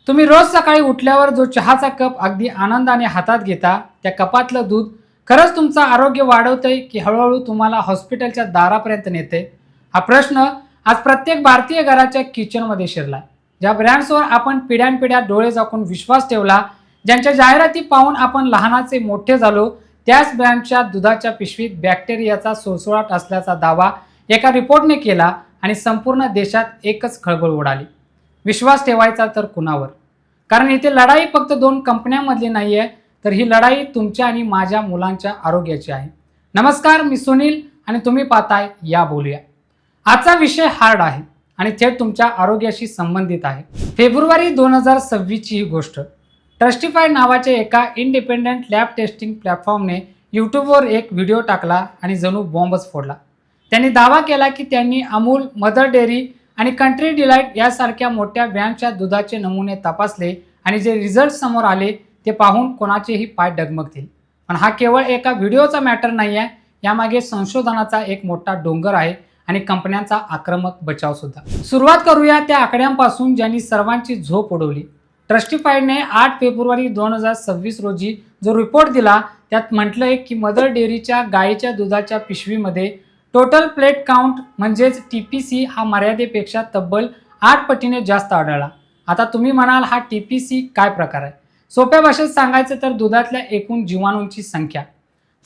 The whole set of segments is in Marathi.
तुम्ही रोज सकाळी उठल्यावर जो चहाचा कप अगदी आनंदाने हातात घेता, त्या कपातलं दूध खरंच तुमचं आरोग्य वाढवतंय की हळूहळू तुम्हाला हॉस्पिटलच्या दारापर्यंत नेते? हा प्रश्न आज प्रत्येक भारतीय घराच्या किचनमध्ये शिरलाय. ज्या ब्रँड्सवर आपण पिढ्यानपिढ्या डोळे झाकून विश्वास ठेवला, ज्यांच्या जाहिराती पाहून आपण लहानाचे मोठे झालो, त्याच ब्रँडच्या दुधाच्या पिशवीत बॅक्टेरियाचा सुळसुळाट असल्याचा दावा एका रिपोर्टने केला आणि संपूर्ण देशात एकच खळबळ उडाली. विश्वास ठेवायचा तर कुणावर? कारण इथे लढाई फक्त दोन कंपन्यांमधली नाही आहे, तर ही लढाई तुमच्या आणि माझ्या मुलांच्या आरोग्याची आहे. नमस्कार, मी सुनील आणि तुम्ही पाहताय या बोलूया. आजचा विषय हार्ड आहे आणि थेट तुमच्या आरोग्याशी संबंधित आहे. फेब्रुवारी 2026 ची ही गोष्ट. ट्रस्टिफाय नावाच्या एका इंडिपेंडंट लॅब टेस्टिंग प्लॅटफॉर्मने यूट्यूबवर एक व्हिडिओ टाकला आणि जणू बॉम्बच फोडला. त्यांनी दावा केला की त्यांनी अमूल, मदर डेअरी आणि कंट्री डिलाइट यासारख्या मोठ्या ब्रँडच्या दुधाचे नमुने तपासले आणि जे रिझल्ट समोर आले ते पाहून कोणाचेही पाय डगमगतील. पण हा केवळ एका व्हिडिओचा मॅटर नाही आहे, यामागे संशोधनाचा एक मोठा डोंगर आहे आणि कंपन्यांचा आक्रमक बचाव सुद्धा. सुरुवात करूया त्या आकड्यांपासून ज्यांनी सर्वांची झोप उडवली. ट्रस्टिफाईडने 8 फेब्रुवारी 2026 रोजी जो रिपोर्ट दिला त्यात म्हटलंय की मदर डेअरीच्या गाईच्या दुधाच्या पिशवीमध्ये टोटल प्लेट काउंट म्हणजेच TPC हा मर्यादेपेक्षा तब्बल 8 पटीने जास्त आढळला. आता तुम्ही म्हणाल हा TPC काय प्रकार आहे? सोप्या भाषेत सांगायचं तर दुधातल्या एकूण जीवाणूंची संख्या.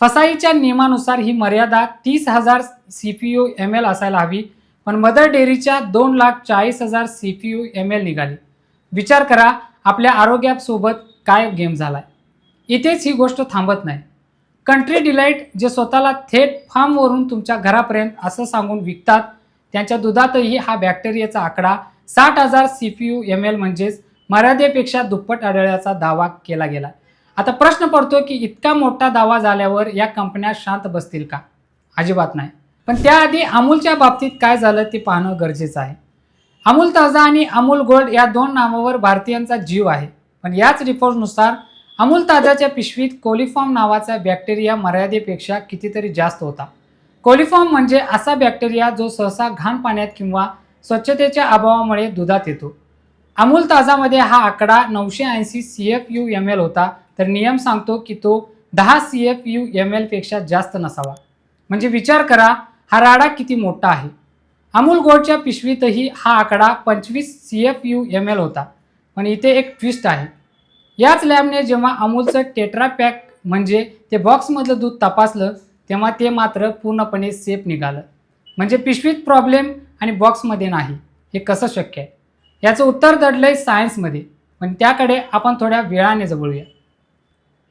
फसाईच्या नियमानुसार ही मर्यादा 30,000 CFU/ml असायला हवी, पण मदर डेअरीच्या 2,40,000 CFU/ml निघाली. विचार करा आपल्या आरोग्यासोबत काय गेम झालाय. इथेच ही गोष्ट थांबत नाही. कंट्री डिलाइट जे स्वतःला थेट फार्मवरून तुमच्या घरापर्यंत असं सांगून विकतात, त्यांच्या दुधातही हा बॅक्टेरियाचा आकडा 60,000 CFU/ml म्हणजेच मर्यादेपेक्षा दुप्पट आढळल्याचा दावा केला गेला. आता प्रश्न पडतो की इतका मोठा दावा झाल्यावर या कंपन्या शांत बसतील का? अजिबात नाही. पण त्याआधी अमूलच्या बाबतीत काय झालं ते पाहणं गरजेचं आहे. अमूल ताजा आणि अमूल गोल्ड या दोन नावावर भारतीयांचा जीव आहे. पण याच रिपोर्टनुसार अमूल ताजाच्या पिशवीत कोलिफॉर्म नावाचा बॅक्टेरिया मर्यादेपेक्षा कितीतरी जास्त होता. कोलिफॉर्म म्हणजे असा बॅक्टेरिया जो सहसा घाण पाण्यात किंवा स्वच्छतेच्या अभावामुळे दुधात येतो. अमूल ताजामध्ये हा आकडा 980 CFU/ml होता, तर नियम सांगतो की तो 10 CFU/ml पेक्षा जास्त नसावा. म्हणजे विचार करा हा राडा किती मोठा आहे. अमूल गोल्डच्या पिशवीतही हा आकडा 25 CFU/ml होता. पण इथे एक ट्विस्ट आहे. याच लॅबने जेव्हा अमूलचं टेट्रा पॅक म्हणजे ते बॉक्समधलं दूध तपासलं तेव्हा ते मात्र पूर्णपणे सेफ निघालं. म्हणजे पिशवीत प्रॉब्लेम आणि बॉक्समध्ये नाही. हे कसं शक्य आहे? याचं उत्तर दडलंय सायन्समध्ये, पण त्याकडे आपण थोड्या वेळाने जवळूया.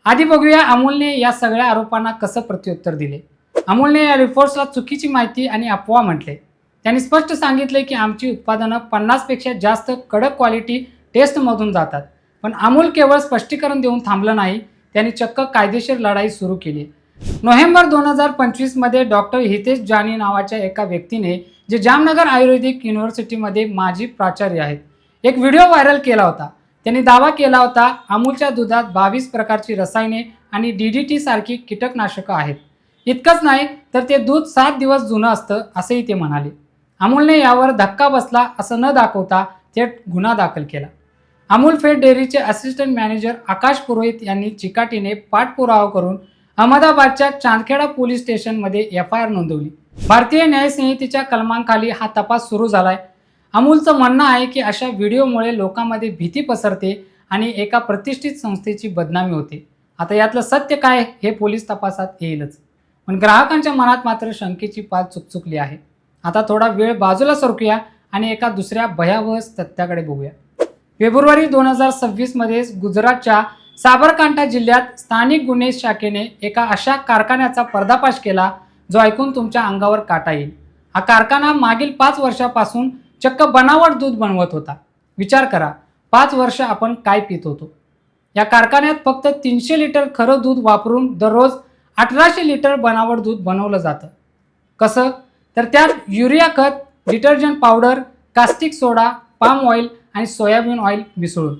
आधी बघूया अमूलने या सगळ्या आरोपांना कसं प्रत्युत्तर दिले. अमूलने या रिपोर्ट्सला चुकीची माहिती आणि अफवा म्हटले. त्यांनी स्पष्ट सांगितले की आमची उत्पादनं 50 पेक्षा जास्त कडक क्वालिटी टेस्टमधून जातात. पण अमूल केवळ स्पष्टीकरण देऊन थांबलं नाही, त्यांनी चक्क कायदेशीर लढाई सुरू केली. नोव्हेंबर 2025 मध्ये डॉक्टर हितेश जानी नावाच्या एका व्यक्तीने, जे जामनगर आयुर्वेदिक युनिव्हर्सिटीमध्ये माजी प्राचार्य आहेत, एक व्हिडिओ व्हायरल केला होता. त्यांनी दावा केला होता अमूलच्या दुधात 22 प्रकारची रसायने आणि DDT सारखी कीटकनाशकं आहेत. इतकंच नाही तर ते दूध 7 दिवस जुनं असतं असंही ते म्हणाले. अमूलने यावर धक्का बसला असं न दाखवता थेट गुन्हा दाखल केला. अमूल फेड डेअरीचे असिस्टंट मॅनेजर आकाश पुरोहित यांनी चिकाटीने पाठपुरावा करून अहमदाबादच्या चांदखेडा पोलीस स्टेशनमध्ये FIR नोंदवली. भारतीय न्यायसंहितेच्या कलमांखाली हा तपास सुरू झालाय. अमूलचं म्हणणं आहे की अशा व्हिडिओमुळे लोकांमध्ये भीती पसरते आणि एका प्रतिष्ठित संस्थेची बदनामी होते. आता यातलं सत्य काय हे पोलीस तपासात येईलच, पण ग्राहकांच्या मनात मात्र शंकेची पाल चुकचुकली आहे. आता थोडा वेळ बाजूला सरकूया आणि एका दुसऱ्या भयावह तथ्याकडे बघूया. फेब्रुवारी 2026 मध्ये गुजरातच्या साबरकांठा जिल्ह्यात स्थानिक गुन्हे शाखेने एका अशा कारखान्याचा पर्दाफाश केला जो ऐकून तुमच्या अंगावर काटा येईल. हा कारखाना मागील 5 वर्षापासून चक्क बनावट दूध बनवत होता. विचार करा, 5 वर्ष आपण काय पित होतो. या कारखान्यात फक्त 300 लिटर खरं दूध वापरून दररोज 1800 लिटर बनावट दूध बनवलं जातं. कसं? तर त्यात युरिया खत, डिटर्जंट पावडर, कास्टिक सोडा, पाम ऑइल आणि सोयाबीन ऑइल मिसळून.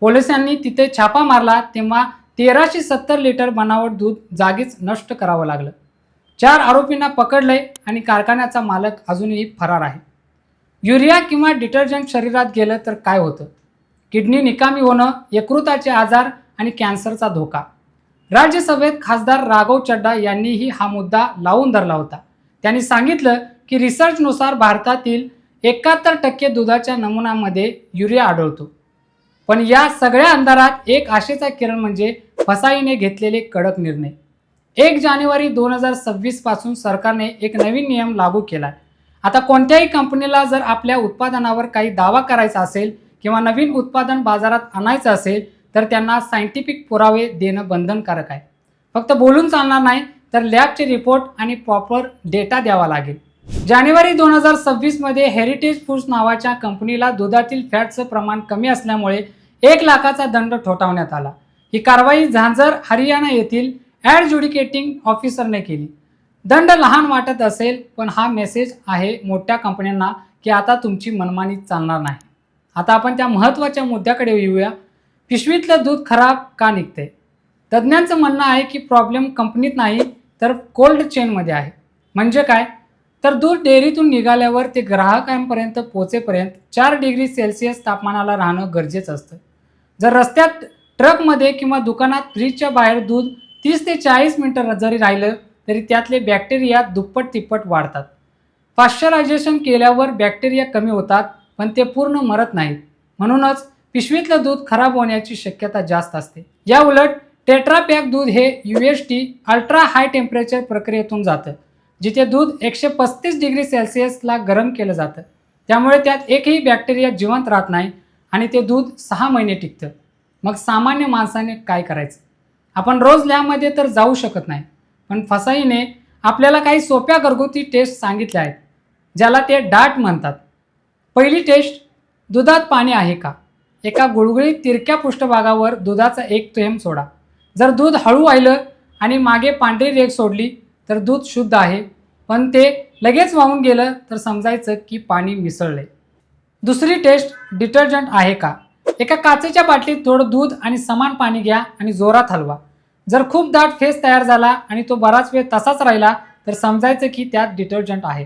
पोलिसांनी तिथे छापा मारला तेव्हा 1370 लिटर बनावट दूध जागीच नष्ट करावं लागलं. 4 आरोपींना पकडलंय आणि कारखान्याचा मालक अजूनही फरार आहे. युरिया किंवा डिटर्जंट शरीरात गेलं तर काय होतं? किडनी निकामी होणं, यकृताचे आजार आणि कॅन्सरचा धोका. राज्यसभेत खासदार राघव चड्डा यांनीही हा मुद्दा लावून धरला होता. त्यांनी सांगितलं की रिसर्चनुसार भारतातील 71% दुधाच्या नमुन्यांमध्ये युरिया आढळतो. पण या सगळ्या अंधारात एक आशेचा किरण म्हणजे फसाईने घेतलेले कडक निर्णय. 1 जानेवारी 2026 पासून सरकारने एक नवीन नियम लागू केलाय. आता कोणत्याही कंपनीला जर आपल्या उत्पादनावर काही दावा करायचा असेल किंवा नवीन उत्पादन बाजारात आणायचं असेल तर त्यांना सायंटिफिक पुरावे देणं बंधनकारक आहे. फक्त बोलून चालणार नाही, तर लॅबचे रिपोर्ट आणि प्रॉपर डेटा द्यावा लागेल. जानेवारी 2026 मध्ये हेरिटेज फूड्स नावाच्या कंपनीला दुधातील फॅटचं प्रमाण कमी असल्यामुळे 1 लाखाचा दंड ठोठावण्यात आला. ही कारवाई झांझर, हरियाणा येथील ॲडज्युडिकेटिंग ऑफिसरने केली. दंड लहान वाटत असेल, पण हा मेसेज आहे मोठ्या कंपन्यांना की आता तुमची मनमानी चालणार नाही. आता आपण त्या महत्त्वाच्या मुद्द्याकडे येऊया. पिशवीतलं दूध खराब का निघते? तज्ज्ञांचं म्हणणं आहे की प्रॉब्लेम कंपनीत नाही तर कोल्ड चेनमध्ये आहे. म्हणजे काय? तर दूध डेअरीतून निघाल्यावर ते ग्राहकांपर्यंत पोहोचेपर्यंत 4 डिग्री सेल्सिअस तापमानाला राहणं गरजेचं असतं. जर रस्त्यात, ट्रकमध्ये किंवा दुकानात फ्रीजच्या बाहेर दूध 30 ते 40 मिनिटं जरी राहिलं तरी त्यातले बॅक्टेरिया दुप्पट तिप्पट वाढतात. पाश्चरायझेशन केल्यावर बॅक्टेरिया कमी होतात, पण ते पूर्ण मरत नाहीत. म्हणूनच पिशवीतलं दूध खराब होण्याची शक्यता जास्त असते. या उलट टेट्रा पॅक दूध हे UHT अल्ट्रा हाय टेम्परेचर प्रक्रियेतून जातं, जिथे दूध 135 डिग्री सेल्सिअसला गरम केलं जातं. त्यामुळे त्यात एकही बॅक्टेरिया जिवंत राहत नाही आणि ते दूध 6 महिने टिकतं. मग सामान्य माणसाने काय करायचं? आपण रोज लॅबमध्ये तर जाऊ शकत नाही, पण फसाईने आपल्याला काही सोप्या घरगुती टेस्ट सांगितल्या आहेत, ज्याला ते डाट म्हणतात. पहिली टेस्ट, दुधात पाणी आहे का? एका गुळगुळीत तिरक्या पृष्ठभागावर दुधाचा 1 थेंब सोडा. जर दूध हळू वाहिलं आणि मागे पांढरी रेघ सोडली तर दूध शुद्ध आहे, पण ते लगेच वाहून गेलं तर समजायचं की पाणी मिसळले. दुसरी टेस्ट, डिटर्जंट आहे का? एका काचेच्या बाटलीत थोडं दूध आणि समान पाणी घ्या आणि जोरात हलवा. जर खूप दाट फेस तयार झाला आणि तो बराच वेळ तसाच राहिला तर समजायचं की त्यात डिटर्जंट आहे.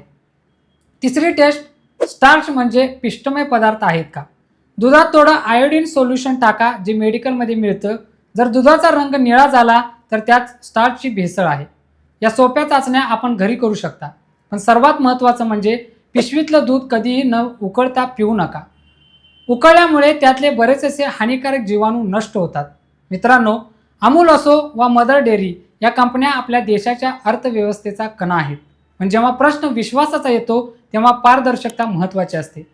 तिसरी टेस्ट, स्टार्च म्हणजे पिष्टमय पदार्थ आहेत का? दुधात थोडं आयोडीन सोल्युशन टाका, जे मेडिकलमध्ये मिळतं. जर दुधाचा रंग निळा झाला तर त्यात स्टार्चची भेसळ आहे. या सोप्या चाचण्या आपण घरी करू शकता. पण सर्वात महत्त्वाचं म्हणजे पिशवीतलं दूध कधीही न उकळता पिऊ नका. उकळल्यामुळे त्यातले बरेच असे हानिकारक जीवाणू नष्ट होतात. मित्रांनो, अमूल असो वा मदर डेअरी या कंपन्या आपल्या देशाच्या अर्थव्यवस्थेचा कणा आहेत. पण जेव्हा प्रश्न विश्वासाचा येतो तेव्हा पारदर्शकता महत्त्वाची असते.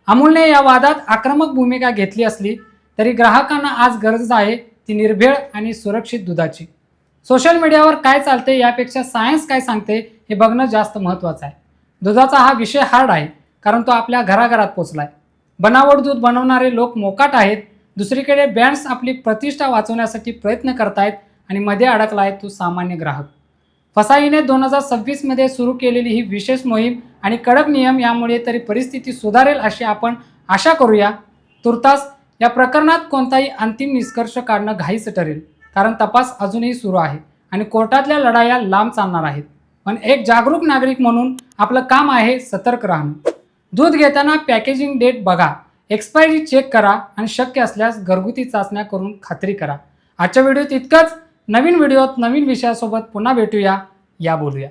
अमूलने या वादात आक्रमक भूमिका घेतली असली तरी ग्राहकांना आज गरज आहे ती निर्भेळ आणि सुरक्षित दुधाची. सोशल मीडियावर काय चालते यापेक्षा सायन्स काय सांगते हे बघणं जास्त महत्त्वाचं आहे. दुधाचा हा विषय हार्ड आहे, कारण तो आपल्या घराघरात पोचलाय. बनावट दूध बनवणारे लोक मोकाट आहेत. दुसरीकडे ब्रँड्स आपली प्रतिष्ठा वाचवण्यासाठी प्रयत्न करतायत आणि मध्ये अडकला आहे तो सामान्य ग्राहक. फसाईने 2026 मध्ये सुरू केलेली ही विशेष मोहीम आणि कडक नियम यामुळे तरी परिस्थिती सुधारेल अशी आपण आशा करूया. तुर्तास या प्रकरणात कोणताही अंतिम निष्कर्ष काढणं घाईचं ठरेल, कारण तपास अजूनही सुरू आहे आणि कोर्टातल्या लढाया लांब चालणार आहेत. पण एक जागरूक नागरिक म्हणून आपलं काम आहे सतर्क राहणं. दूध घेताना पॅकेजिंग डेट बघा, एक्सपायरी चेक करा आणि शक्य असल्यास घरगुती चाचण्या करून खात्री करा. आजच्या व्हिडिओत इतकंच. नवीन व्हिडिओत नवीन विषयासोबत पुन्हा भेटूया. या बोलूया.